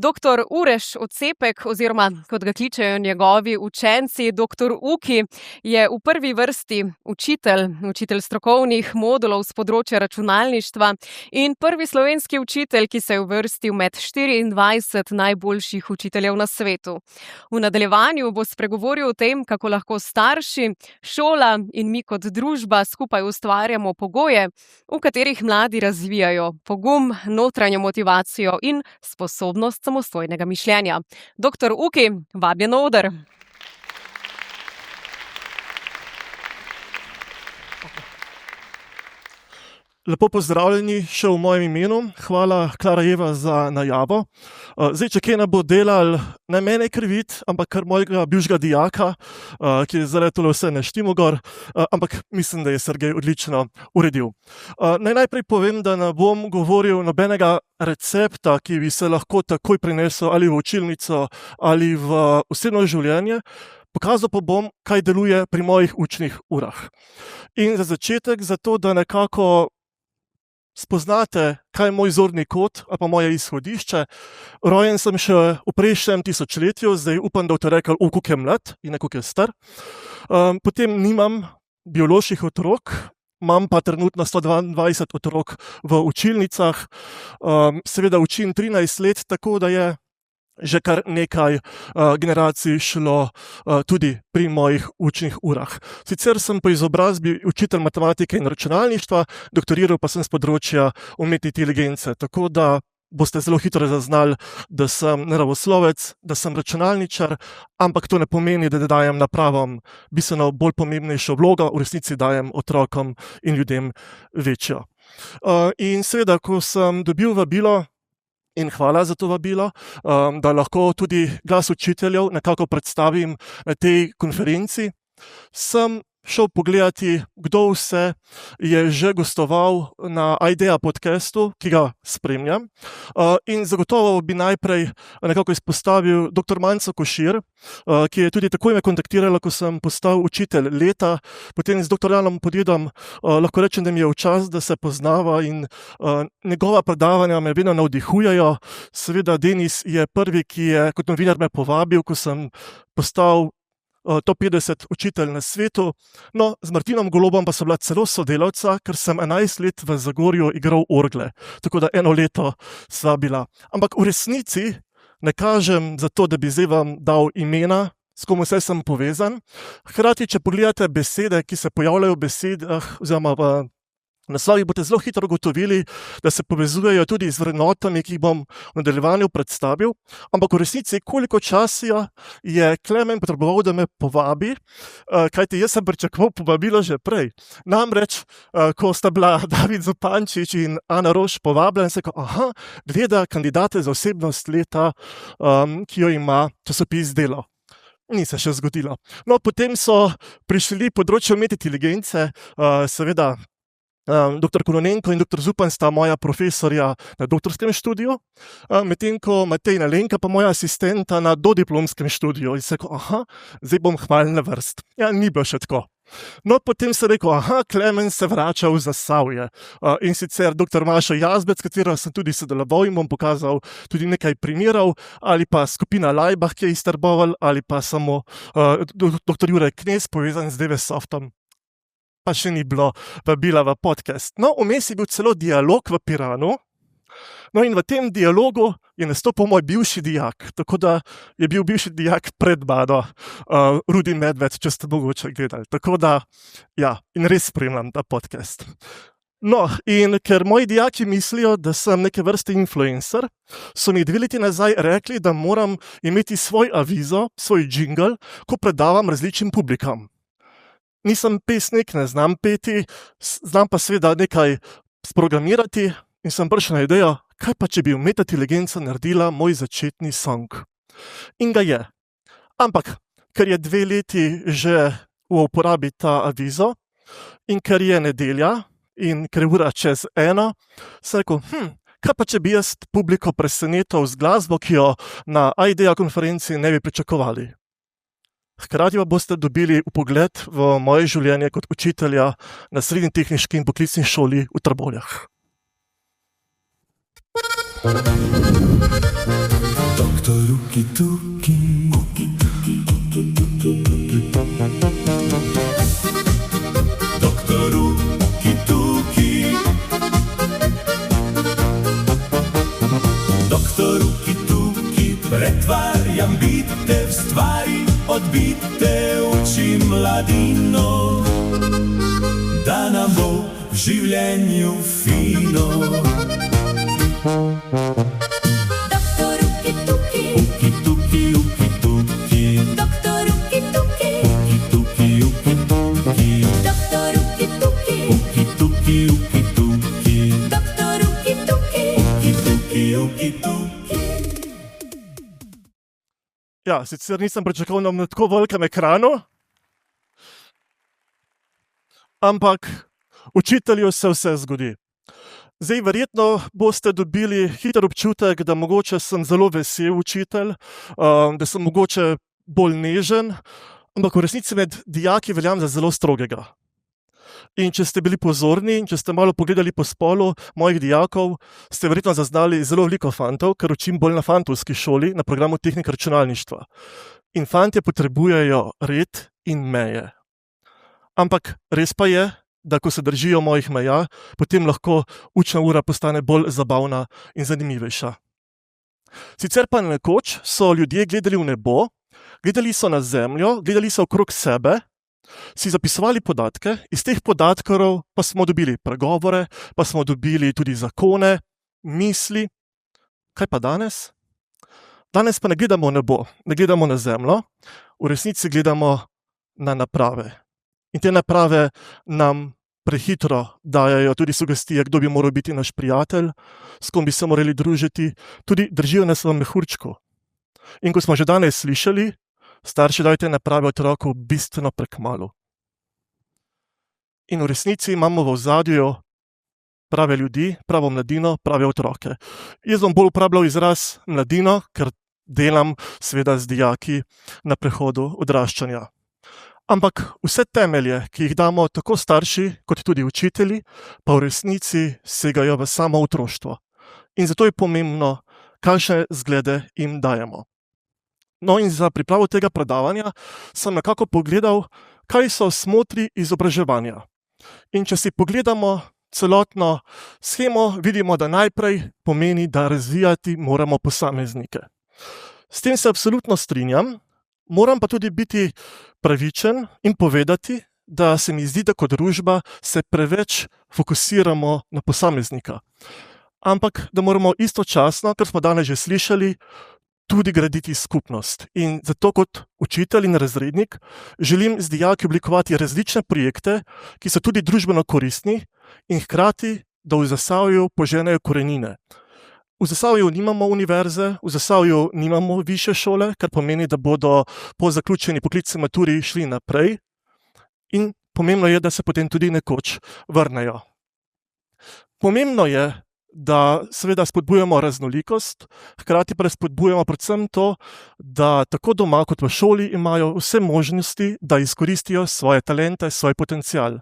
Doktor Uroš Odcepek oziroma, kot ga kličejo njegovi učenci, doktor Uki, je v prvi vrsti učitelj strokovnih modulov s področja računalništva in prvi slovenski učitelj, ki se je uvrstil med 24 najboljših učiteljev na svetu. V nadaljevanju bo spregovoril o tem, kako lahko starši, šola in mi kot družba skupaj ustvarjamo pogoje, v katerih mladi razvijajo pogum, notranjo motivacijo in sposobnost samostojnega mišljenja. Doktor Uki, vabljen na oder. Lepo pozdravljeni še v mojem imenu. Hvala, Klara Eva, za najavo. Če kaj ne bo delal, ne mene kriviti, ampak kar mojega bivšega dijaka, ki je zdaj tole vse neštimo gor, ampak mislim, da je Sergej odlično uredil. Naj najprej povem, da ne bom govoril nobenega recepta, ki bi se lahko takoj prinesel ali v učilnico ali v osebno življenje. Pokazal pa bom, kaj deluje pri mojih učnih urah. In za začetek, zato da nekako spoznate, kaj je moj zorni kot ali pa moje izhodišče. Rojen sem še v prejšnjem tisočletju, zdaj upam, da boste rekli, koliko je mlad in koliko je star. Potem nimam bioloških otrok, imam pa trenutno 122 otrok v učilnicah. Seveda učim 13 let, tako da je že kar nekaj generacij šlo tudi pri mojih učnih urah. Sicer sem po izobrazbi učitelj matematike in računalništva, doktoriral pa sem s področja umetne inteligence, tako da boste zelo hitro zaznali, da sem naravoslovec, da sem računalničar, ampak to ne pomeni, da dajem napravam bistveno bolj pomembnejšo vlogo, v resnici dajem otrokom in ljudem večjo. In seveda, ko sem dobil vabilo, in hvala za to vabilo, da lahko tudi glas učiteljev nekako predstavim na tej konferenci, sem šel pogledati, kdo vse je že gostoval na Idea podcastu, ki ga spremljam. In zagotovo bi najprej nekako izpostavil dr. Manco Košir, ki je tudi takoj me kontaktirala, ko sem postal učitelj leta. Potem z dr. Janom Podjedom lahko rečem, da mi je v čas, da se poznava in njegova predavanja me vedno navdihujejo. Seveda Denis je prvi, ki je kot novinar me povabil, ko sem postal top 50 učitelj na svetu. No, z Martinom Golobom pa so bila celo sodelavca, ker sem 11 let v Zagorju igral orgle. Tako da 1 leto sva bila. Ampak v resnici ne kažem zato, da bi zdaj vam dal imena, s kom vse sem povezan. Hkrati, če pogledate besede, ki se pojavljajo v besedah oziroma v naslovih, boste zelo hitro ugotovili, da se povezujejo tudi z vrednotami, ki jih bom v nadaljevanju predstavil. Ampak v resnici, koliko časa je Klemen potreboval, da me povabi, kajti jaz sem pričakoval povabilo že prej. Namreč, ko sta bila David Zupančič in Ana Roš povabljena, sem rekel, gleda kandidate za osebnost leta, ki jo ima časopis Delo. Ni se še zgodilo. No, potem so prišli področje umetne inteligence, seveda dr. Kononenko in dr. Zupan sta moja profesorja na doktorskem študiju, medtem ko Matej Nalenka pa moja asistenta na dodiplomskem študiju. In se rekel, zdaj bom hvalna vrst. Ja, ni bilo še tako. No, potem se rekel, Klemen se vrača v Zasavje. In sicer dr. Maša Jazbec, s katero sem tudi sodeloval in bom pokazal tudi nekaj primerov, ali pa skupina Laibach, ki je iz Trbovelj, ali pa samo dr. Jure Knez, povezan z DVSoftom. Pa še ni bilo vabila v podcast. No, vmes je bil celo dialog v Piranu. No, in v tem dialogu je nastopil moj bivši dijak, tako da je bil bivši dijak pred mano, Rudi Medved, če ste mogoče gledali. Tako da, ja, in res spremljam ta podcast. No, in ker moji dijaki mislijo, da sem neke vrste influencer, so mi 2 leti nazaj rekli, da moram imeti svoj avizo, svoj jingle, ko predavam različnim publikam. Nisem pesnik, ne znam peti, znam pa seveda nekaj sprogramirati in sem prišel na idejo, kaj pa če bi umetna inteligenca naredila moj začetni song. In ga je. Ampak, ker je 2 leti že v uporabi ta avizo in ker je nedelja in ker je ura čez 1, sem rekel, kaj pa če bi jaz publiko presenetil z glasbo, ki jo na Idea konferenci ne bi pričakovali. Hkrati pa boste dobili vpogled v moje življenje kot učitelja na Srednji tehniški in poklicni šoli v Trbovljah. tuki. Doktor Uki tuki. Doktor Uki tuki, pretvarjam bite v stvari odbite, uči mladino, da nam bo v življenju fino. Doktor Uki tuki, Uki tuki, uki tuki, doktor Uki tuki, uki tuki, uki tuki, doktor Uki tuki, uki tuki, uki tuki, doktor Uki tuki. uki tuki, uki tuki. Ja, sicer nisem pričakoval na tako velikem ekranu, ampak učitelju se vse zgodi. Zdaj, verjetno boste dobili hiter občutek, da mogoče sem zelo vesel učitelj, da sem mogoče bolj nežen, ampak v resnici med dijaki veljam za zelo strogega. In če ste bili pozorni, in če ste malo pogledali po spolu mojih dijakov, ste verjetno zaznali zelo veliko fantov, ker učim bolj na fantovski šoli, na programu tehnika računalništva. In fantje potrebujejo red in meje. Ampak res pa je, da ko se držijo mojih meja, potem lahko učna ura postane bolj zabavna in zanimivejša. Sicer pa nekoč so ljudje gledali v nebo, gledali so na zemljo, gledali so okrog sebe, si zapisovali podatke, iz teh podatkov pa smo dobili pregovore, pa smo dobili tudi zakone, misli. Kaj pa danes? Danes pa ne gledamo v nebo, ne gledamo na zemljo, v resnici gledamo na naprave. In te naprave nam prehitro dajajo tudi sugestije, kdo bi moral biti naš prijatelj, s kom bi se morali družiti, tudi držijo nas v mehurčku. In ko smo že danes slišali, starši dajte naprave otroku bistveno prekmalu. In v resnici imamo v ozadju prave ljudi, pravo mladino, prave otroke. Jaz bom bolj uporabljal izraz mladino, ker delam seveda z dijaki na prehodu odraščanja. Ampak vse temelje, ki jih damo tako starši kot tudi učitelji, pa v resnici segajo v samo otroštvo. In zato je pomembno, kakšne zglede jim dajemo. No, in za pripravo tega predavanja sem nekako pogledal, kaj so smotri izobraževanja. In če si pogledamo celotno shemo, vidimo, da najprej pomeni, da razvijati moramo posameznike. S tem se absolutno strinjam, moram pa tudi biti pravičen in povedati, da se mi zdi, da kot družba se preveč fokusiramo na posameznika. Ampak da moramo istočasno, kar smo danes že slišali, tudi graditi skupnost. In zato kot učitelj in razrednik želim z dijaki oblikovati različne projekte, ki so tudi družbeno koristni in hkrati, da v Zasavju poženejo korenine. V Zasavju nimamo univerze, v Zasavju nimamo višje šole, kar pomeni, da bodo po zaključeni poklicni maturi šli naprej in pomembno je, da se potem tudi nekoč vrnejo. Pomembno je, da seveda spodbujamo raznolikost, hkrati pa spodbujamo predvsem to, da tako doma kot v šoli imajo vse možnosti, da izkoristijo svoje talente, svoj potencial.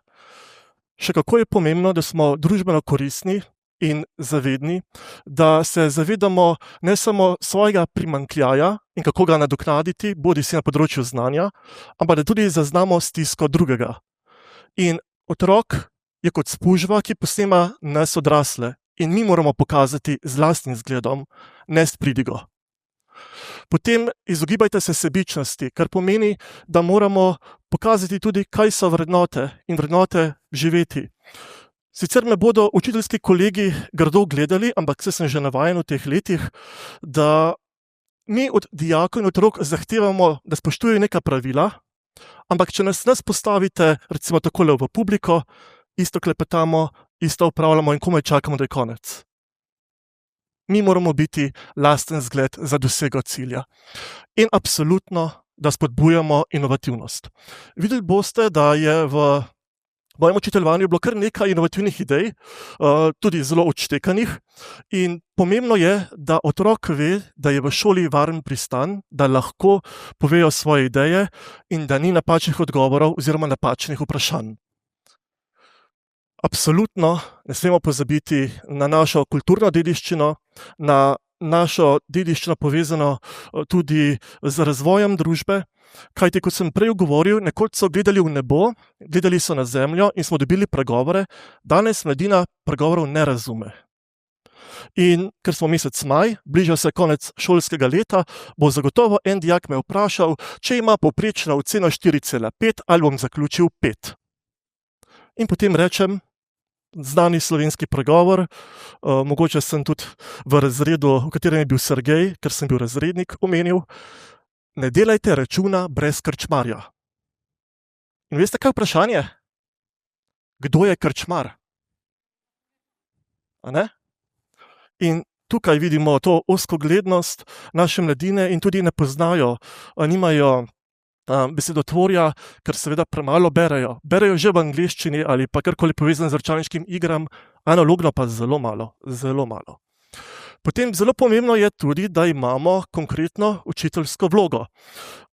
Še kako je pomembno, da smo družbeno koristni in zavedni, da se zavedamo ne samo svojega primanjkljaja in kako ga nadoknaditi, bodisi na področju znanja, ampak da tudi zaznamo stisko drugega. In otrok je kot spužva, ki posnema nas odrasle. In mi moramo pokazati z lastnim zgledom, ne s pridigo. Potem izogibajte se sebičnosti, kar pomeni, da moramo pokazati tudi, kaj so vrednote in vrednote živeti. Sicer me bodo učiteljski kolegi grdo gledali, ampak se sem že navajen v teh letih, da mi od dijakov in otrok zahtevamo, da spoštujejo neka pravila, ampak če nas postavite recimo takole v publiko, isto klepetamo, isto upravljamo in komaj čakamo, da je konec. Mi moramo biti lasten zgled za dosego cilja. In absolutno, da spodbujamo inovativnost. Videli boste, da je v mojem učiteljevanju bilo kar nekaj inovativnih idej, tudi zelo odštekanih. In pomembno je, da otrok ve, da je v šoli varen pristan, da lahko povejo svoje ideje in da ni napačnih odgovorov oziroma napačnih vprašanj. Absolutno ne smemo pozabiti na našo kulturno dediščino, na našo dediščino povezano tudi z razvojem družbe, kajti kot sem prej govoril, nekoč so gledali v nebo, gledali so na zemljo in smo dobili pregovore, danes mladina pregovorov ne razume. In ker smo mesec maj, bliža se konec šolskega leta, bo zagotovo en dijak me vprašal, če ima povprečno oceno 4,5 ali bom zaključil 5. In potem rečem, znani slovenski pregovor, mogoče sem tudi v razredu, v katerem je bil Sergej, ker sem bil razrednik, omenil, ne delajte računa brez krčmarja. In veste, kaj je vprašanje? Kdo je krčmar? A ne? In tukaj vidimo to ozkoglednost naše mladine in tudi ne poznajo, nimajo besedotvorja, ker seveda premalo berejo. Berejo že v angleščini ali pa karkoli povezano z računalniškim igram, analogno pa zelo malo, zelo malo. Potem zelo pomembno je tudi, da imamo konkretno učiteljsko vlogo.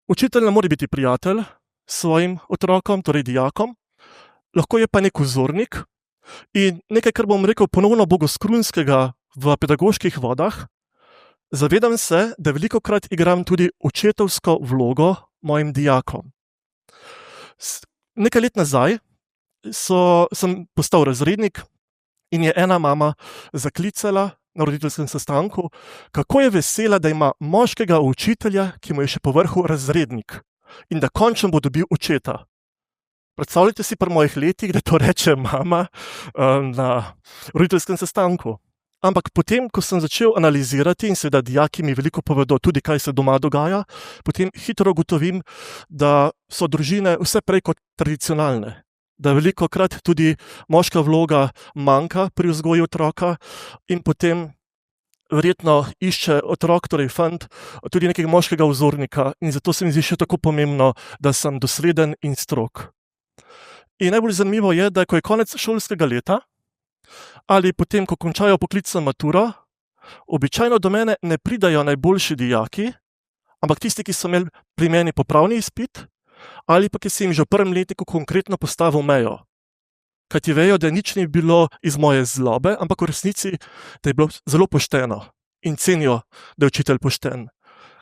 Učitelj ne more biti prijatelj svojim otrokom, torej dijakom, lahko je pa nek vzornik in nekaj, kar bom rekel ponovno bogoskrunskega v pedagoških vodah, zavedam se, da velikokrat igram tudi očetovsko vlogo mojim dijakom. Nekaj let nazaj sem postal razrednik in je ena mama zaklicala na roditeljskem sestanku, kako je vesela, da ima moškega učitelja, ki mu je še povrhu razrednik in da končno bo dobil očeta. Predstavljajte si pri mojih letih, da to reče mama na roditeljskem sestanku. Ampak potem, ko sem začel analizirati in seveda dijaki mi veliko povedo tudi, kaj se doma dogaja, potem hitro ugotovim, da so družine vse prej kot tradicionalne. Da velikokrat tudi moška vloga manjka pri vzgoji otroka in potem verjetno išče otrok, torej fant, tudi nekega moškega vzornika in zato se mi zdi še tako pomembno, da sem dosleden in strog. In najbolj zanimivo je, da ko je konec šolskega leta, ali potem, ko končajo poklicno maturo, običajno do mene ne pridajo najboljši dijaki, ampak tisti, ki so imeli pri meni popravni izpit, ali pa ki si jim že v prvem letniku konkretno postavil mejo. Kajti vejo, da nič ni bilo iz moje zlobe, ampak v resnici, da je bilo zelo pošteno in cenijo, da je učitelj pošten.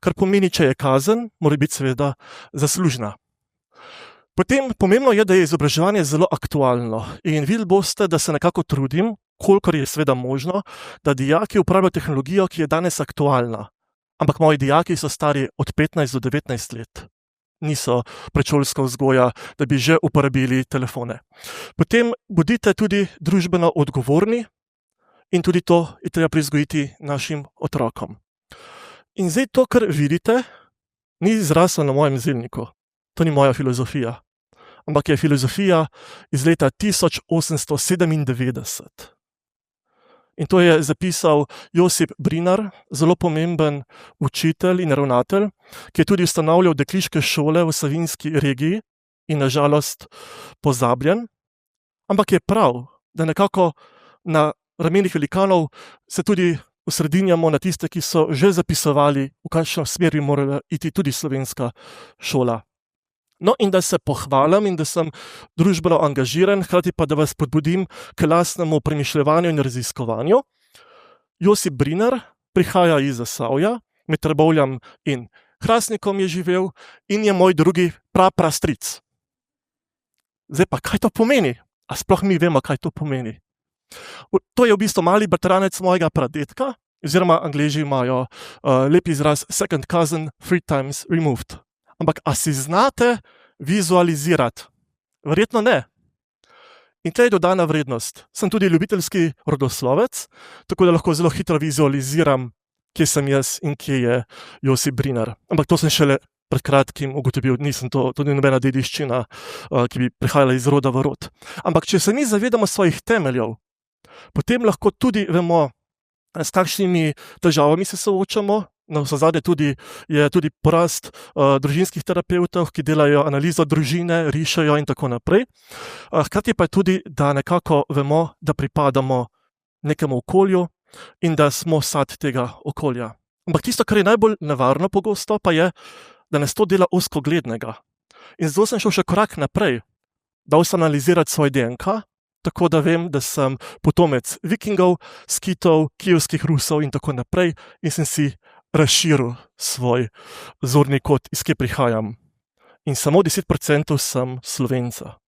Kar pomeni, če je kazen, mora biti seveda zaslužna. Potem pomembno je, da je izobraževanje zelo aktualno in videli boste, da se nekako trudim, kolikor je seveda možno, da dijaki uporabljajo tehnologijo, ki je danes aktualna. Ampak moji dijaki so stari od 15 do 19 let. Niso predšolska vzgoja, da bi že uporabili telefone. Potem bodite tudi družbeno odgovorni in tudi to je treba privzgojiti našim otrokom. In zdaj to, kar vidite, ni zraslo na mojem zelniku. To ni moja filozofija. Ampak je filozofija iz leta 1897. In to je zapisal Josip Brinar, zelo pomemben učitelj in ravnatelj, ki je tudi ustanavljal dekliške šole v Savinjski regiji in na žalost pozabljen. Ampak je prav, da nekako na ramenih velikanov se tudi osredinjamo na tiste, ki so že zapisovali, v kakšno smer bi morala iti tudi slovenska šola. No, in da se pohvalim in da sem družbeno angažiran, hkrati pa da vas spodbudim k lastnemu premišljevanju in raziskovanju. Josip Brinar prihaja iz Zasavja, med Trbovljem in Hrastnikom je živel in je moj drugi prastric. Zdaj pa, kaj to pomeni? A sploh mi vemo, kaj to pomeni? To je v bistvu mali bratranec mojega pradetka, oziroma Angleži imajo lep izraz second cousin 3 times removed. Ampak a si znate vizualizirati? Verjetno ne. In tle je dodana vrednost. Sem tudi ljubiteljski rodoslovec, tako da lahko zelo hitro vizualiziram, kje sem jaz in kje je Josip Brinar. Ampak to sem šele pred kratkim ugotovil, nisem to ni nobena dediščina, ki bi prihajala iz roda v rod. Ampak če se mi zavedamo svojih temeljev, potem lahko tudi vemo, s kakšnimi težavami se soočamo. Na vsezadnje je tudi porast družinskih terapevtov, ki delajo analizo družine, rišejo in tako naprej. Hkrati pa je tudi, da nekako vemo, da pripadamo nekemu okolju in da smo sad tega okolja. Ampak tisto, kar je najbolj nevarno pogosto, pa je, da nas to dela ozkoglednega. In zato sem šel še korak naprej, dal sem analizirati svoj DNK, tako da vem, da sem potomec vikingov, skitov, kijevskih Rusov in tako naprej in sem si razširil svoj zorni kot, iz kje prihajam. In samo 10% sem Slovenca.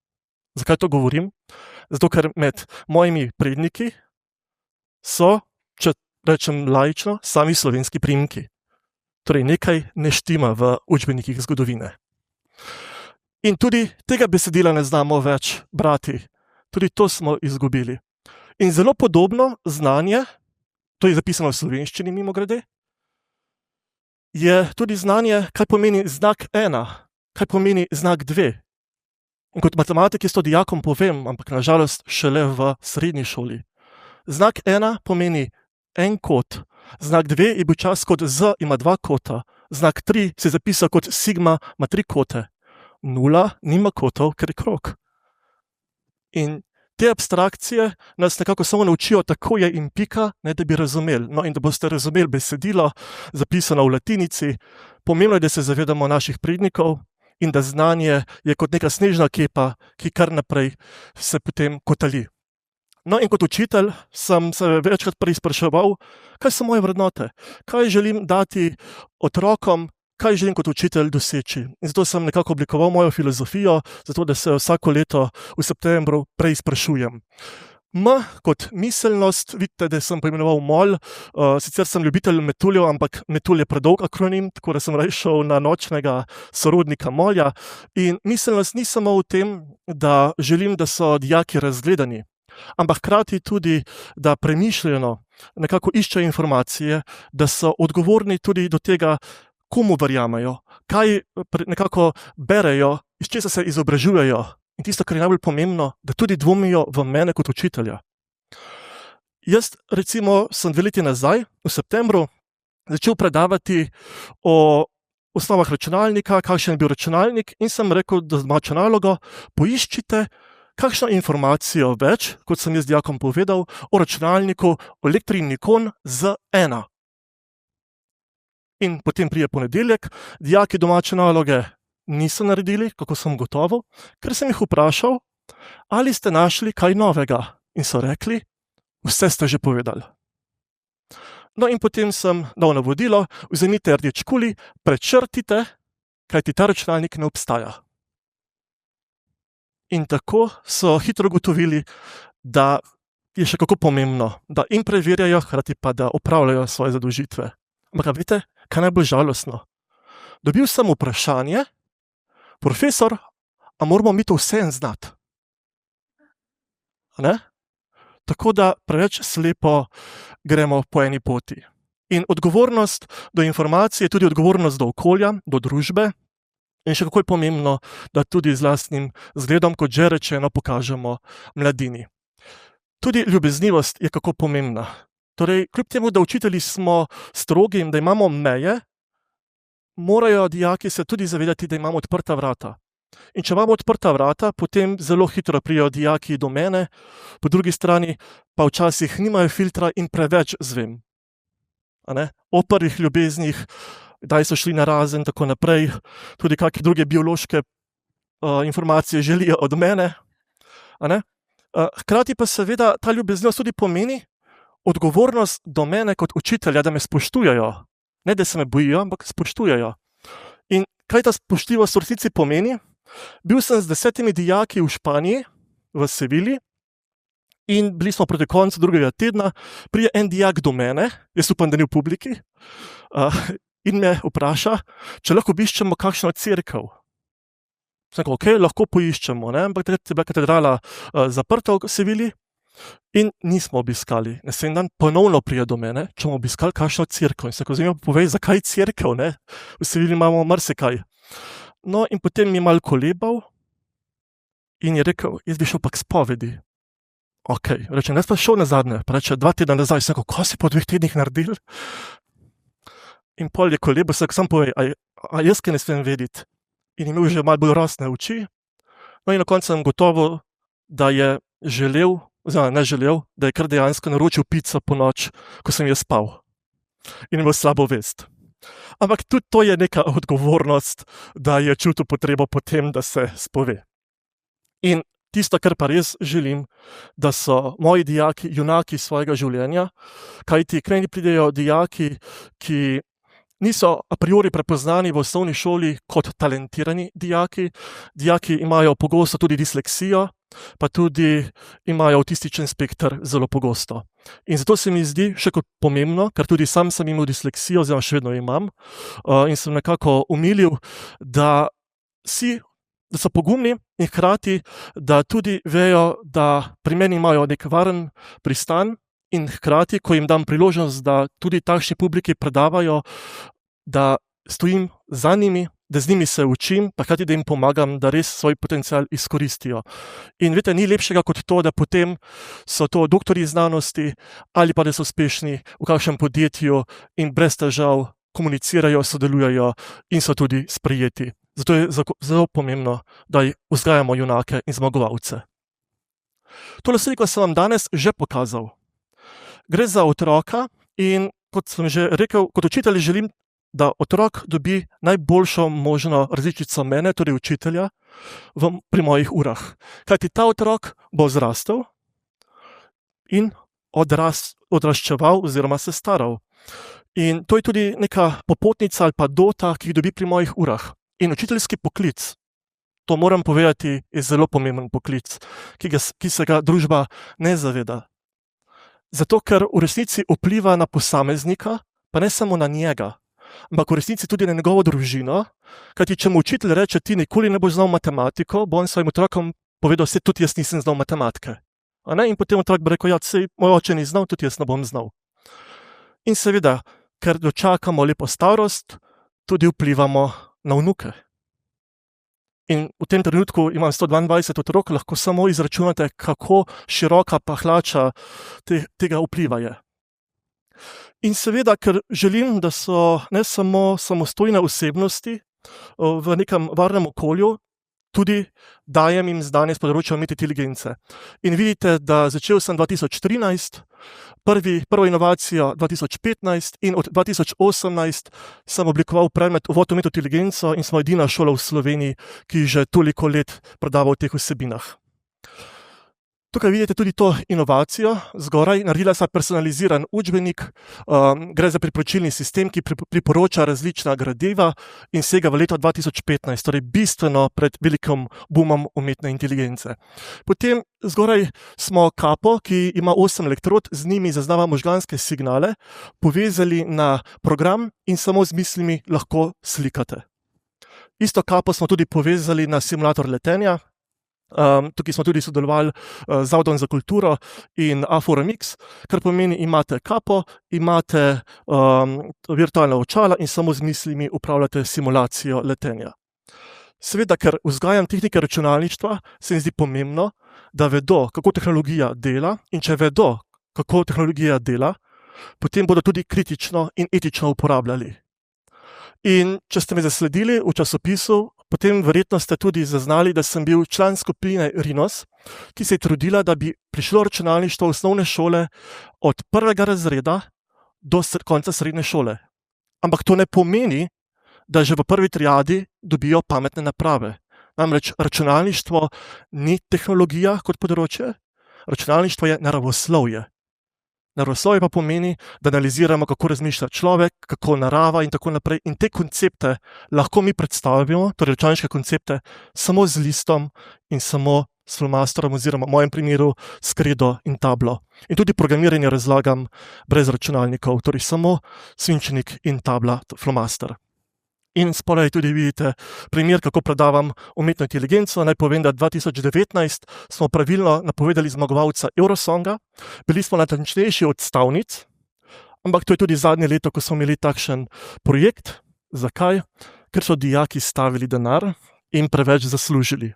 Zakaj to govorim? Zato, ker med mojimi predniki so, če rečem laično, sami slovenski priimki. Torej nekaj ne štima v učbenikih zgodovine. In tudi tega besedila ne znamo več brati. Tudi to smo izgubili. In zelo podobno znanje, to je zapisano v slovenščini mimogrede, je tudi znanje, kaj pomeni znak 1, kaj pomeni znak 2. In kot matematik to dijakom povem, ampak nažalost šele v srednji šoli. Znak 1 pomeni en kot, znak 2 je bil čas kot Z, ima 2 kota, znak 3 se zapisa kot sigma, ima 3 kote. 0 nima kotov, ker je krog. In te abstrakcije nas nekako samo naučijo, tako je in pika, ne da bi razumeli. No, in da boste razumeli besedilo, zapisano v latinici, pomembno je, da se zavedamo naših prednikov in da znanje je kot neka snežna kepa, ki kar naprej se potem kotali. No, in kot učitelj sem se večkrat preizpraševal, kaj so moje vrednote, kaj želim dati otrokom, kaj želim kot učitelj doseči. In zato sem nekako oblikoval mojo filozofijo, zato da se vsako leto v septembru preizprašujem. M kot miselnost, vidite, da sem poimenoval MOL, sicer sem ljubitelj metuljev, ampak metulj je predolg akronim, tako da sem raje šel na nočnega sorodnika molja. In miselnost ni samo v tem, da želim, da so dijaki razgledani, ampak hkrati tudi, da premišljeno nekako iščejo informacije, da so odgovorni tudi do tega, komu verjamejo, kaj nekako berejo, iz česa se izobražujejo. In tisto, kar je najbolj pomembno, da tudi dvomijo v mene kot učitelja. Jaz recimo sem 2 leti nazaj, v septembru, začel predavati o osnovah računalnika, kakšen je bil računalnik in sem rekel, da domačo nalogo poiščite kakšno informacijo več, kot sem jaz dijakom povedal, o računalniku, o Elektri Nikon Z1. In potem pride ponedeljek, dijaki domače naloge niso naredili, kako sem gotovo, ker sem jih vprašal, ali ste našli kaj novega. In so rekli, vse ste že povedali. No in potem sem dal navodilo, vzemite rdeč kuli, prečrtite, kajti ta računalnik ne obstaja. In tako so hitro ugotovili, da je še kako pomembno, da in preverjajo, hkrati pa da opravljajo svoje zadolžitve. Ampak veste, kaj je najbolj žalostno? Dobil sem vprašanje, profesor, a moramo mi to vse znati? Ne? Tako da preveč slepo gremo po eni poti. In odgovornost do informacije je tudi odgovornost do okolja, do družbe. In še kako je pomembno, da tudi z lastnim zgledom, kot že rečeno, pokažemo mladini. Tudi ljubeznivost je kako pomembna. Torej, kljub temu, da učitelji smo strogi in da imamo meje, morajo dijaki se tudi zavedati, da imamo odprta vrata. In če imamo odprta vrata, potem zelo hitro pridejo dijaki do mene, po drugi strani pa včasih nimajo filtra in preveč zvem. O prvih ljubeznih, kdaj so šli narazen, tako naprej, tudi kakšne druge biološke informacije želijo od mene. Hkrati pa seveda ta ljubeznivost tudi pomeni odgovornost do mene kot učitelja, da me spoštujejo. Ne, da se me bojijo, ampak spoštujejo. In kaj ta spoštljivost v resnici pomeni? Bil sem z 10 dijaki v Španiji, v Sevilji, in bili smo proti koncu 2. tedna, pride en dijak do mene, jaz upam, da ni v publiki, in me vpraša, če lahko obiščemo kakšno cerkev. Sem rekel, okej, lahko poiščemo, ampak takrat je bila katedrala zaprta v Sevilji in nismo obiskali. Naslednji dan ponovno pride do mene, če bomo obiskali kakšno cerkev. In sem rekel, zdaj mi povej, zakaj cerkev, ne? V Sevilji imamo marsikaj. No, in potem mi je malo kolebal in je rekel, jaz bi šel pa k spovedi. Okej, rečem, jaz pa šel nazadnje, pa reče, 2 tedna nazaj, sem rekel, ko si po 2 tednih naredil? In pol je kolebal, sem rekel, sam povej, a jaz kaj ne smem vedeti? In imel že malo bolj rosne oči. No in na koncu sem gotovo, da je želel, oziroma ne želel, da je kar dejansko naročil pico po noč, ko sem jaz spal. In imel slabo vest. Ampak tudi to je neka odgovornost, da je čutil potrebo potem, da se spove. In Tisto, kar pa res želim, da so moji dijaki junaki svojega življenja, kajti k meni pridejo dijaki, ki niso a priori prepoznani v osnovni šoli kot talentirani dijaki. Dijaki imajo pogosto tudi disleksijo, pa tudi imajo avtističen spekter zelo pogosto. In zato se mi zdi še kot pomembno, ker tudi sam sem imel disleksijo, oziroma še vedno imam, in sem nekako umilil, da so pogumni in hkrati, da tudi vejo, da pri meni imajo nek varen pristan in hkrati, ko jim dam priložnost, da tudi takšni publiki predavajo, da stojim za njimi, da z njimi se učim, pa hkrati, da jim pomagam, da res svoj potencial izkoristijo. In veste, ni lepšega kot to, da potem so to doktorji znanosti ali pa da so uspešni v kakšnem podjetju in brez težav komunicirajo, sodelujejo in so tudi sprejeti. Zato je zelo pomembno, da vzgajamo junake in zmagovalce. Tole sliko sem vam danes že pokazal. Gre za otroka in kot sem že rekel, kot učitelj želim, da otrok dobi najboljšo možno različico mene, torej učitelja, pri mojih urah. Kajti ta otrok bo zrastel in odraščeval oziroma se staral. In to je tudi neka popotnica ali pa dota, ki jih dobi pri mojih urah. In učiteljski poklic, to moram povedati, je zelo pomemben poklic, ki se ga družba ne zaveda. Zato, ker v resnici vpliva na posameznika, pa ne samo na njega, ampak v resnici tudi na njegovo družino, kajti če mu učitelj reče, ti nikoli ne boš znal matematiko, bo on svojim otrokom povedal, saj tudi jaz nisem znal matematike. In potem otrok bo rekel, ja, saj moj oče ni znal, tudi jaz ne bom znal. In seveda, ker dočakamo lepo starost, tudi vplivamo na vnuke. In v tem trenutku imam 122 otrok, lahko samo izračunate, kako široka pahlača tega vpliva je. In seveda, ker želim, da so ne samo samostojne osebnosti v nekem varnem okolju, tudi dajem jim znanje s področja umetne inteligence. In vidite, da začel sem 2013, prvo inovacijo 2015 in od 2018 sem oblikoval predmet Uvod v umetno inteligenco in smo edina šola v Sloveniji, ki že toliko let predava o teh vsebinah. Tukaj vidite tudi to inovacijo zgoraj, naredila sem personaliziran učbenik, gre za priporočilni sistem, ki priporoča različna gradiva in sega v leto 2015, torej bistveno pred velikim boomom umetne inteligence. Potem zgoraj smo kapo, ki ima 8 elektrod, z njimi zaznava možganske signale, povezali na program in samo z mislimi lahko slikate. Isto kapo smo tudi povezali na simulator letenja. Tukaj smo tudi sodelovali z Zavodom za kulturo in A4MX, kar pomeni, imate kapo, imate virtualna očala in samo z mislimi upravljate simulacijo letenja. Seveda, ker vzgajam tehnike računalništva, se mi zdi pomembno, da vedo, kako tehnologija dela, in če vedo, kako tehnologija dela, potem bodo tudi kritično in etično uporabljali. In če ste me zasledili v časopisu, potem verjetno ste tudi zaznali, da sem bil član skupine Rinos, ki se je trudila, da bi prišlo računalništvo v osnovne šole od 1. razreda do konca srednje šole. Ampak to ne pomeni, da že v prvi triadi dobijo pametne naprave. Namreč računalništvo ni tehnologija kot področje, računalništvo je naravoslovje. Naravoslovje pa pomeni, da analiziramo, kako razmišlja človek, kako narava in tako naprej. In te koncepte lahko mi predstavimo, torej računalniške koncepte, samo z listom in samo s flomasterom, oziroma v mojem primeru s kredo in tablo. In tudi programiranje razlagam brez računalnikov, torej samo svinčnik in tabla, flomaster. In spodaj tudi vidite primer, kako predavam umetno inteligenco. Naj povem, da 2019 smo pravilno napovedali zmagovalca Eurosonga. Bili smo natančnejši od stavnic, ampak to je tudi zadnje leto, ko smo imeli takšen projekt. Zakaj? Ker so dijaki stavili denar in preveč zaslužili.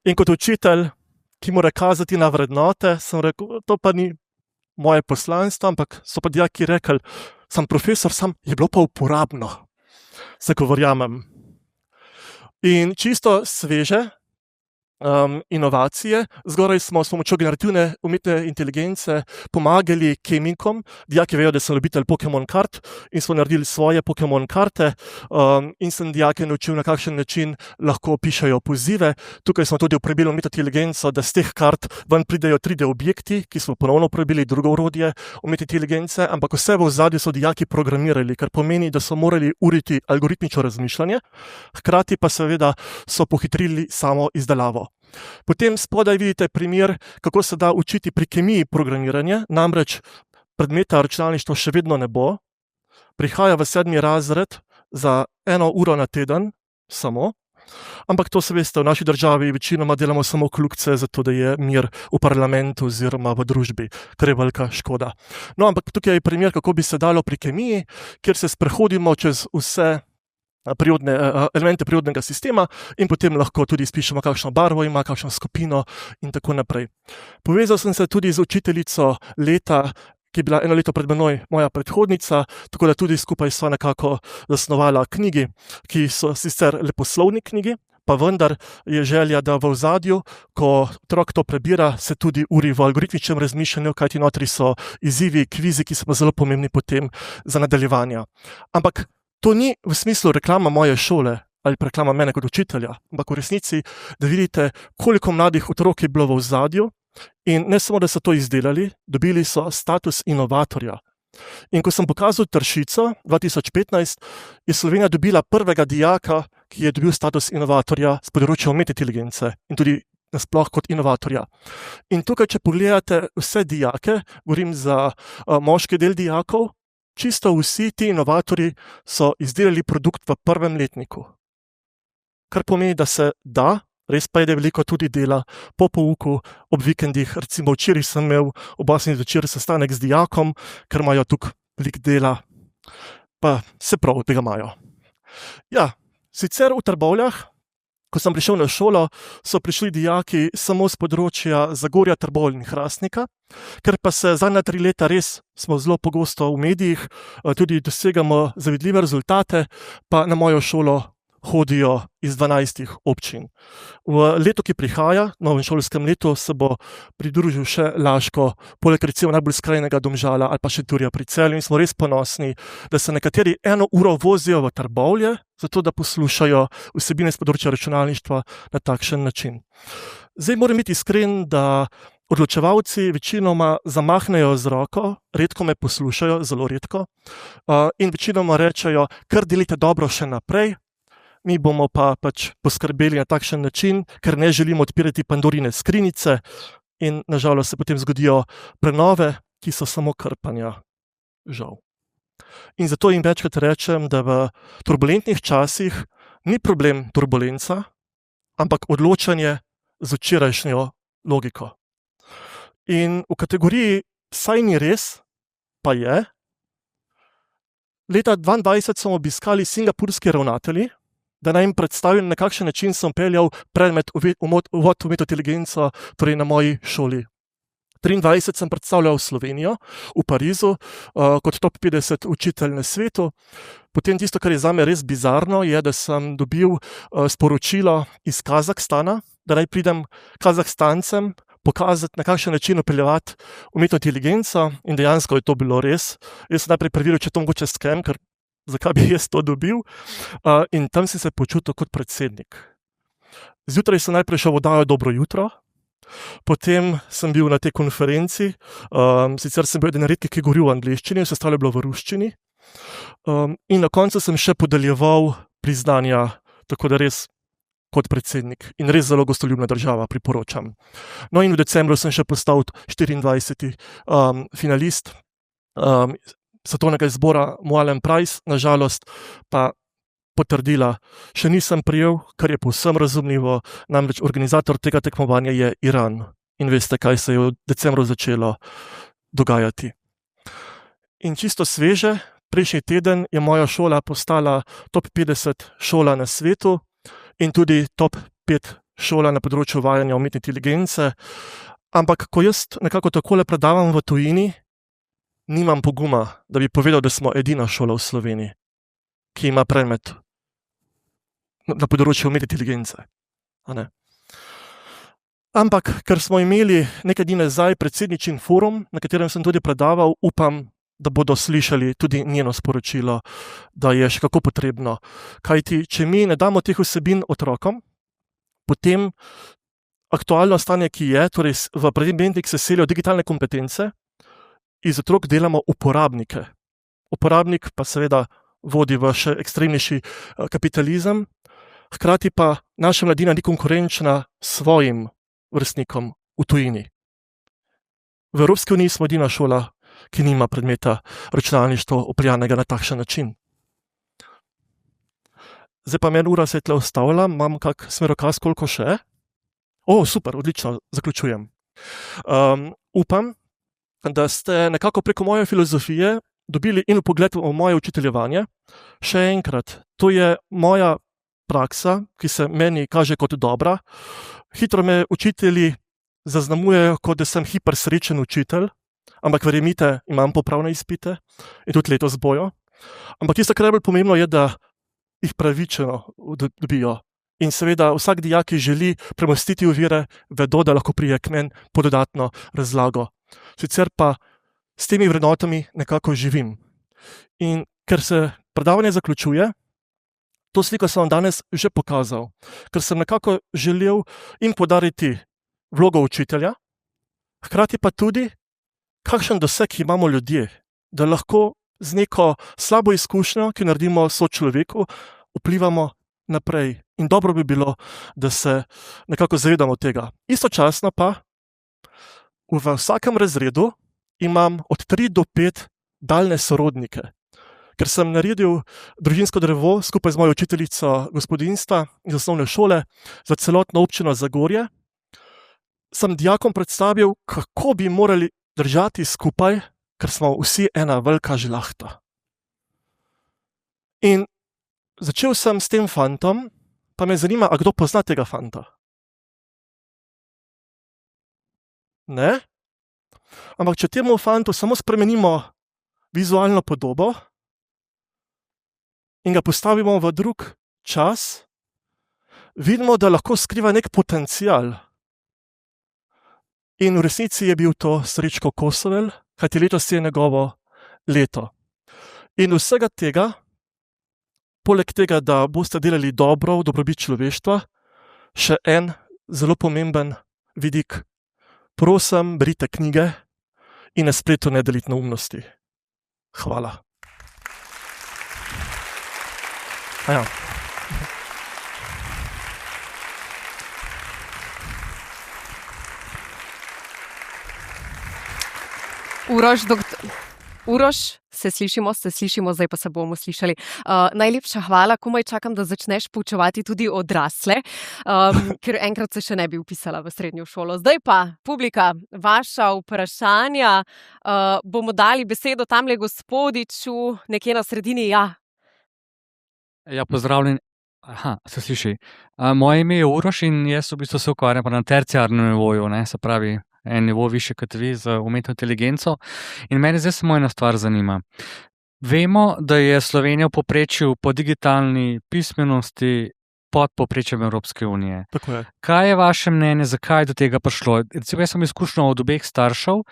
In kot učitelj, ki mora kazati na vrednote, sem rekel, to pa ni moje poslanstvo, ampak so pa dijaki rekli, sem profesor, je bilo pa uporabno. Se ko verjamem. In čisto sveže inovacije. Zgoraj smo s pomočjo generativne umetne inteligence pomagali kemikom. Dijaki vejo, da sem ljubitelj Pokemon kart in smo naredili svoje Pokemon karte in sem dijake naučil, na kakšen način lahko pišejo pozive. Tukaj smo tudi uporabili umetno inteligenco, da z teh kart ven pridejo 3D objekti, ki smo ponovno uporabili drugo orodje umetne inteligence, ampak vse v ozadju so dijaki programirali, kar pomeni, da so morali uriti algoritmično razmišljanje, hkrati pa seveda so pohitrili samo izdelavo. Potem spodaj vidite primer, kako se da učiti pri kemiji programiranje, namreč predmeta računalništva še vedno ne bo. Prihaja v 7. razred za 1 uro na teden samo, ampak to se veste, v naši državi večinoma delamo samo kljukce, zato da je mir v parlamentu oziroma v družbi, kar je velika škoda. No, ampak tukaj je primer, kako bi se dalo pri kemiji, kjer se sprehodimo čez vse elemente periodnega sistema in potem lahko tudi spišemo, kakšno barvo ima, kakšno skupino in tako naprej. Povezal sem se tudi z učiteljico leta, ki je bila 1 leto pred menoj moja predhodnica, tako da tudi skupaj sva nekako zasnovala knjigi, ki so sicer leposlovni knjigi, pa vendar je želja, da v ozadju, ko otrok to prebira, se tudi uri v algoritmičnem razmišljanju, kajti notri so izzivi, kvizi, ki so pa zelo pomembni potem za nadaljevanja. Ampak to ni v smislu reklama moje šole ali reklama mene kot učitelja, ampak v resnici, da vidite, koliko mladih otrok je bilo v ozadju in ne samo, da so to izdelali, dobili so status inovatorja. In ko sem pokazal Tršico 2015, je Slovenija dobila prvega dijaka, ki je dobil status inovatorja z področja umetne inteligence in tudi nasploh kot inovatorja. In tukaj, če pogledate vse dijake, govorim za moški del dijakov, čisto vsi ti inovatorji so izdelali produkt v 1. letniku. Kar pomeni, da se da, res pa je, da je veliko tudi dela po pouku, ob vikendih. Recimo včeraj sem imel ob 8. zvečer sestanek z dijakom, ker imajo tukaj veliko dela, pa se prav tega imajo. Ja, sicer v Trbovljah, ko sem prišel na šolo, so prišli dijaki samo z področja Zagorja, Trbovlj in Hrastnika, ker pa se zadnja 3 leta res smo zelo pogosto v medijih, tudi dosegamo zavidljive rezultate, pa na mojo šolo hodijo iz 12 občin. V letu, ki prihaja, novem šolskem letu, se bo pridružil še Laško, poleg recimo najbolj skrajnega Domžala ali pa Šentjurja pri Celju in smo res ponosni, da se nekateri 1 uro vozijo v Trbovlje, zato da poslušajo vsebine s področja računalništva na takšen način. Zdaj moram biti iskren, da odločevalci večinoma zamahnejo z roko, redko me poslušajo, zelo redko, in večinoma rečejo, kar delite dobro še naprej, mi bomo pa pač poskrbeli na takšen način, ker ne želimo odpirati Pandorine skrinjice in nažalost se potem zgodijo prenove, ki so samo krpanja. Žal. In zato jim večkrat rečem, da v turbulentnih časih ni problem turbulenca, ampak odločanje z včerajšnjo logiko. In v kategoriji saj ni res, pa je. Leta 2022 smo obiskali singapurski ravnatelji, da naj jim predstavim, na kakšen način sem peljal predmet uvod v umetno inteligenco, torej na moji šoli. 23 sem predstavljal Slovenijo v Parizu kot top 50 učitelj na svetu. Potem tisto, kar je zame res bizarno, je, da sem dobil sporočilo iz Kazahstana, da naj pridem Kazahstancem pokazati, na kakšen način upeljevati umetno inteligenco, in dejansko je to bilo res. Jaz sem najprej preveril, če je to mogoče scam, ker zakaj bi jaz to dobil, in tam sem se počutil kot predsednik. Zjutraj sem najprej šel v oddajo Dobro jutro, potem sem bil na tej konferenci, sicer sem bil eden redkih, ki je govoril v angleščini, vse ostalo je bilo v ruščini, in na koncu sem še podeljeval priznanja, tako da res kot predsednik in res zelo gostoljubna država, priporočam. No in v decembru sem še postal 24. finalist svetovnega izbora Moalen Prize, nažalost pa potrdila še nisem prijel, kar je povsem razumljivo, namreč organizator tega tekmovanja je Iran. In veste, kaj se je v decembru začelo dogajati. In čisto sveže, prejšnji teden je moja šola postala top 50 šola na svetu in tudi top 5 šola na področju uvajanja umetne inteligence. Ampak ko jaz nekako takole predavam v tujini, nimam poguma, da bi povedal, da smo edina šola v Sloveniji, ki ima predmet na področju umetne inteligence. Ampak, ker smo imeli nekaj dni nazaj predsedničin forum, na katerem sem tudi predaval, upam, da bodo slišali tudi njeno sporočilo, da je še kako potrebno. Kajti, če mi ne damo teh vsebin otrokom, potem aktualno stanje, ki je, torej v predmetnik se selijo digitalne kompetence, iz otrok delamo uporabnike. Uporabnik pa seveda vodi v še ekstremnejši kapitalizem, hkrati pa naša mladina ni konkurenčna svojim vrstnikom v tujini. V Evropski uniji smo edina šola, ki nima predmeta računalništvo opeljanega na takšen način. Zdaj pa meni ura se tle ustavlja, imam kak smerokaz, koliko še? Super, odlično, zaključujem. Upam, da ste nekako preko moje filozofije dobili in vpogled v moje učiteljevanje. Še enkrat, to je moja praksa, ki se meni kaže kot dobra. Hitro me učitelji zaznamujejo, kot da sem hipersrečen učitelj, ampak verjemite, imam popravne izpite in tudi letos bojo. Ampak tisto, kar je bolj pomembno, je, da jih pravičeno dobijo. In seveda vsak dijak, ki želi premostiti ovire, vedo, da lahko pride k meni po dodatno razlago. Sicer pa s temi vrednotami nekako živim. In ker se predavanje zaključuje, to sliko sem vam danes že pokazal, ker sem nekako želel in poudariti vlogo učitelja, hkrati pa tudi, kakšen doseg imamo ljudje, da lahko z neko slabo izkušnjo, ki naredimo sočloveku, vplivamo naprej. In dobro bi bilo, da se nekako zavedamo tega. Istočasno pa v vsakem razredu imam od 3 do 5 daljne sorodnike. Ker sem naredil družinsko drevo skupaj z mojo učiteljico gospodinjstva iz osnovne šole za celotno občino Zagorje, sem dijakom predstavil, kako bi morali držati skupaj, ker smo vsi ena velika žlahta. In začel sem s tem fantom, pa me zanima, a kdo pozna tega fanta? Ne? Ampak če temu fantu samo spremenimo vizualno podobo in ga postavimo v drug čas, vidimo, da lahko skriva nek potencial. In v resnici je bil to Srečko Kosovel, kajti letos je njegovo leto. In vsega tega, poleg tega, da boste delali dobro v dobrobit človeštva, še en zelo pomemben vidik. Prosim, berite knjige in na spletu ne delite neumnosti. Hvala. Ja. Uroš, se slišimo, zdaj pa se bomo slišali. Najlepša hvala, komaj čakam, da začneš poučevati tudi odrasle, ker enkrat se še ne bi vpisala v srednjo šolo. Zdaj pa, publika, vaša vprašanja, bomo dali besedo tamle gospodiču, nekje na sredini, ja. Ja, pozdravljen. Se sliši. Moje ime je Uroš in jaz v bistvu se ukvarjam pa na terciarnem nivoju, ne, se pravi, en nivo više kot vi z umetno inteligenco. In mene zdaj samo ena stvar zanima. Vemo, da je Slovenija v povprečju po digitalni pismenosti pod povprečjem Evropske unije. Tako je. Kaj je vaše mnenje, zakaj je do tega prišlo? Recimo, jaz sem izkušnjo od obeh staršev,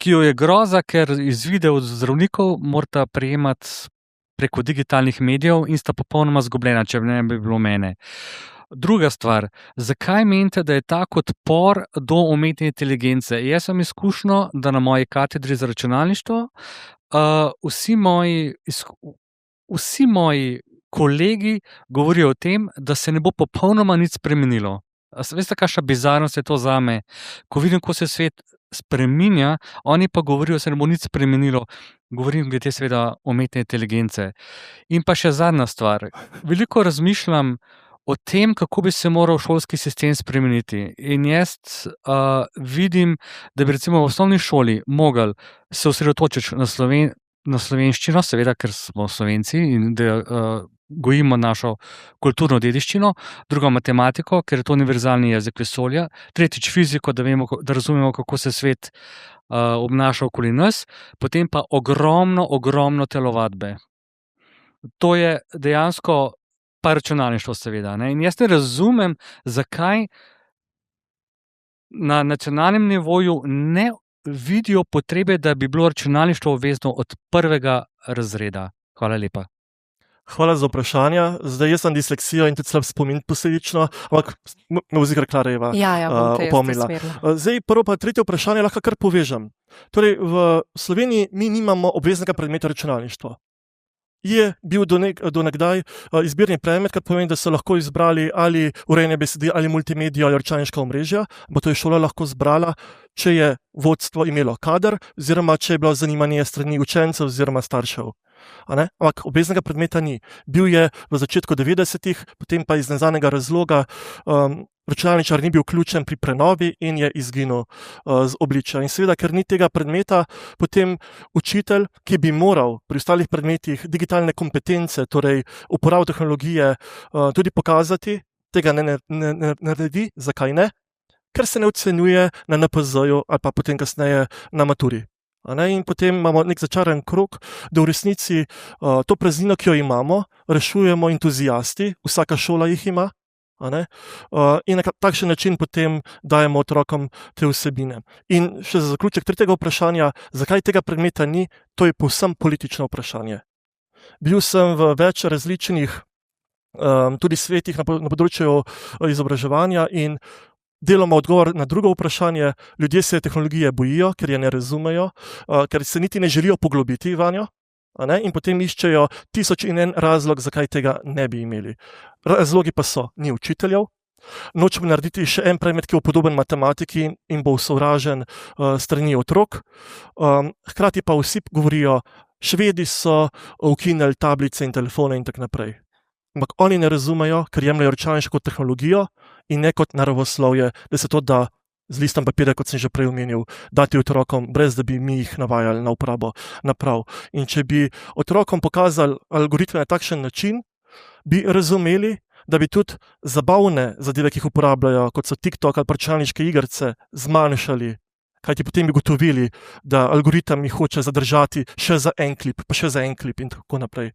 ki jo je groza, ker izvide od zdravnikov morata prejemati preko digitalnih medijev in sta popolnoma zgubljena, če ne bi bilo mene. Druga stvar, zakaj menite, da je tak odpor do umetne inteligence? Jaz sem izkušnjo, da na moji katedri za računalništvo vsi moji kolegi govorijo o tem, da se ne bo popolnoma nič spremenilo. Veste, kakšna bizarnost je to zame? Ko vidim, ko se svet spreminja, oni pa govorijo, da se ne bo nič spremenilo. Govorim glede seveda umetne inteligence. In pa še zadnja stvar. Veliko razmišljam o tem, kako bi se moral šolski sistem spremeniti. In jaz vidim, da bi recimo v osnovni šoli mogli se osredotočiti na slovenščino, seveda, ker smo Slovenci in da gojimo našo kulturno dediščino, drugo matematiko, ker je to univerzalni jezik vesolja, tretjič fiziko, da razumemo, kako se svet obnaša okoli nas, potem pa ogromno telovadbe. To je dejansko pa računalništvo seveda, ne? In jaz ne razumem, zakaj na nacionalnem nivoju ne vidijo potrebe, da bi bilo računalništvo obvezno od 1. razreda? Hvala lepa. Hvala za vprašanja. Zdaj, jaz sem disleksijo in tudi slab spomin posledično, ampak me vozi kar Klareva Ja, bom te jaz opomnila. usmerila. Zdaj, prvo pa tretje vprašanje lahko kar povežem. Torej, v Sloveniji mi nimamo obveznega predmeta računalništvo. Je bil do nekdaj izbirni predmet, kar pomeni, da so lahko izbrali ali urejanje besedil, ali multimedijo, ali računalniška omrežja, bo to je šola lahko zbrala, če je vodstvo imelo kader, oziroma če je bilo zanimanje strani učencev oziroma staršev. Ampak obveznega predmeta ni. Bil je v začetku 90-ih, potem pa iz neznanega razloga računalničar ni bil vključen pri prenovi in je izginil z obličja. In seveda, ker ni tega predmeta, potem učitelj, ki bi moral pri ostalih predmetih digitalne kompetence, torej uporabo tehnologije, tudi pokazati, tega ne naredi. Zakaj ne? Ker se ne ocenjuje na NPZ-ju ali pa potem kasneje na maturi. In potem imamo nek začaran krog, da v resnici to praznino, ki jo imamo, rešujemo entuzijasti, vsaka šola jih ima. In na takšen način potem dajemo otrokom te vsebine. In še za zaključek tretjega vprašanja, zakaj tega predmeta ni, to je povsem politično vprašanje. Bil sem v več različnih tudi svetih na področju izobraževanja in deloma odgovor na drugo vprašanje, ljudje se tehnologije bojijo, ker je ne razumejo, ker se niti ne želijo poglobiti vanjo. In potem iščejo 1001 razlog, zakaj tega ne bi imeli. Razlogi pa so, ni učiteljev, nočemo narediti še en predmet, ki je podoben matematiki in bo sovražen strani otrok. Hkrati pa vsi govorijo, Švedi so ukinili tablice in telefone in tako naprej. Ampak oni ne razumejo, ker jemljajo računalništvo kot tehnologijo in ne kot naravoslovje, da se to da z listom papirja, kot sem že prej omenil, dati otrokom, brez da bi mi jih navajali na uporabo naprav. In če bi otrokom pokazali algoritme na takšen način, bi razumeli, da bi tudi zabavne zadeve, ki jih uporabljajo, kot so TikTok ali računalniške igrice, zmanjšali. Kajti potem bi gotovili, da algoritem jih hoče zadržati še za en klip, pa še za en klip in tako naprej.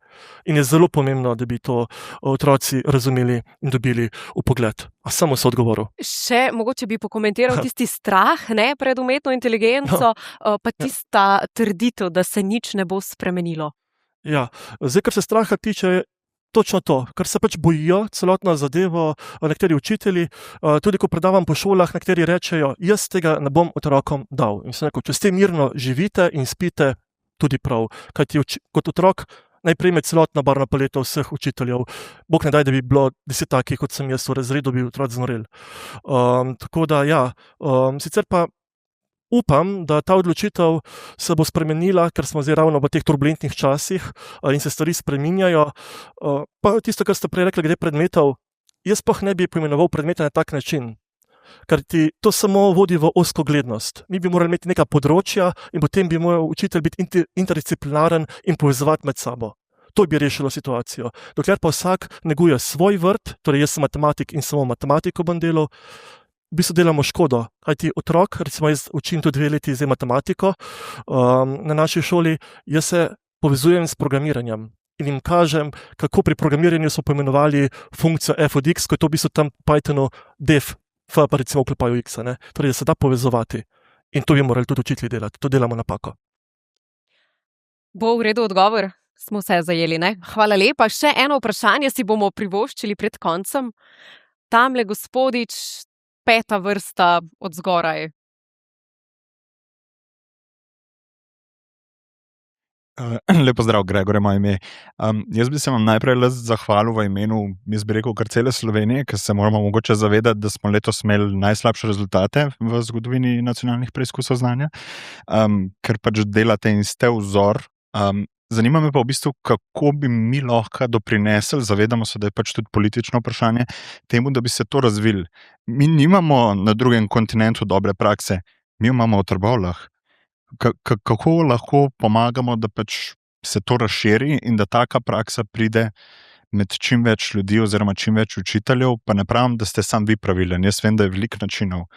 In je zelo pomembno, da bi to otroci razumeli in dobili vpogled. A samo se odgovoril. Še mogoče bi pokomentiral tisti strah pred umetno inteligenco, pa tista trditev, da se nič ne bo spremenilo. Ja, zdaj, kar se straha tiče, točno to, kar se pač bojijo celotno zadevo nekateri učitelji, tudi ko predavam po šolah, nekateri rečejo, jaz tega ne bom otrokom dal. In sem rekel, če ste mirno živite in spite, tudi prav. Kajti kot otrok naj prejme celotno barvno paleto vseh učiteljev. Bog ne daj, da bi bilo 10 takih, kot sem jaz v razredu, bi otroci znoreli. Tako da ja, sicer pa upam, da ta odločitev se bo spremenila, ker smo zdaj ravno v teh turbulentnih časih in se stvari spreminjajo. Pa tisto, kar ste prej rekli glede predmetov, jaz pa ne bi poimenoval predmeta na tak način, ker ti to samo vodi v ozkoglednost. Mi bi morali imeti neka področja in potem bi moral učitelj biti interdisciplinaren in povezovati med sabo. To bi rešilo situacijo. Dokler pa vsak neguje svoj vrt, torej jaz sem matematik in samo matematiko bom delal, v bistvu delamo škodo. Kajti otrok, recimo jaz učim tudi 2 leti zdaj matematiko na naši šoli, jaz se povezujem s programiranjem in jim kažem, kako pri programiranju so poimenovali funkcijo f od x, ko je to v bistvu tam v Pythonu def, f pa recimo oklepaju x. Torej, da se da povezovati. In to bi morali tudi učitelji delati. To delamo napako. Bo v redu odgovor? Smo vse zajeli, ne? Hvala lepa. Še eno vprašanje si bomo privoščili pred koncem. Tamle gospodič, 5. vrsta od zgoraj. Lepo zdrav, Gregor je moje ime. Jaz bi se vam najprej zahvalil v imenu, jaz bi rekel, kar cele Slovenije, ker se moramo mogoče zavedati, da smo letos imeli najslabše rezultate v zgodovini nacionalnih preizkusov znanja, ker pač delate in ste vzor. Zanima me pa v bistvu, kako bi mi lahko doprinesli, zavedamo se, da je pač tudi politično vprašanje, temu, da bi se to razvili. Mi nimamo na drugem kontinentu dobre prakse, mi imamo v Trbovljah. Kako lahko pomagamo, da pač se to razširi in da taka praksa pride med čim več ljudi oziroma čim več učiteljev, pa ne pravim, da ste sam vi pravilen, jaz vem, da je veliko načinov,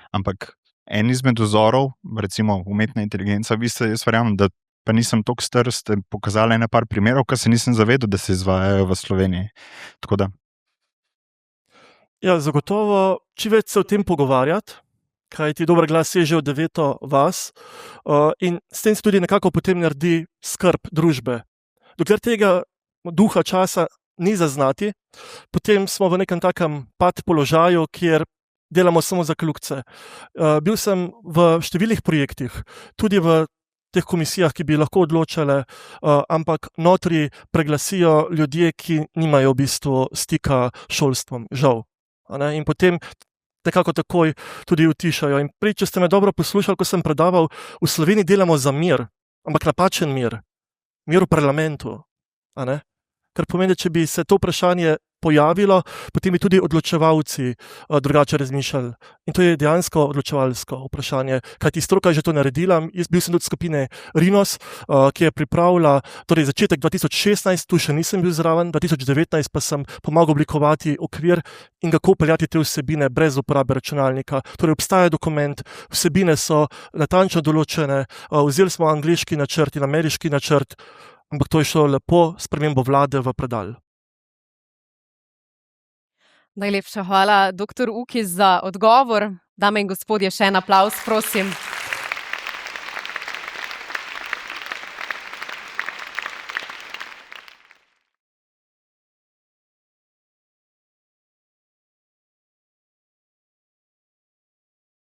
ampak en izmed vzorov, recimo umetna inteligenca, vi ste, jaz verjamem, da pa nisem toliko star, ste pokazali ene par primerov, ker se nisem zavedal, da se izvajajo v Sloveniji. Tako da. Ja, zagotovo, čim več se o tem pogovarjati, kajti dober glas seže v 9. vas in s tem se tudi nekako potem naredi skrb družbe. Dokler tega duha časa ni zaznati, potem smo v nekem takem pad položaju, kjer delamo samo za kljukce. Bil sem v številnih projektih, tudi v teh komisijah, ki bi lahko odločale, ampak notri preglasijo ljudje, ki nimajo v bistvu stika s šolstvom, žal. In potem nekako takoj tudi utišajo. In prej, če ste me dobro poslušali, ko sem predaval, v Sloveniji delamo za mir, ampak napačen mir. Mir v parlamentu. Kar pomeni, da če bi se to vprašanje pojavilo, potem bi tudi odločevalci drugače razmišljali. In to je dejansko odločevalsko vprašanje, kajti stroka je že to naredila. Jaz bil sem tudi skupine Rinos, ki je pripravila začetek 2016, tu še nisem bil zraven, 2019 pa sem pomagal oblikovati okvir in kako peljati te vsebine brez uporabe računalnika. Torej obstaja dokument, vsebine so natančno določene, vzeli smo angleški načrt in ameriški načrt, ampak to je šlo lepo spremembo vlade v predal. Najlepša hvala, dr. Uki, za odgovor. Dame in gospodje, še en aplavz, prosim.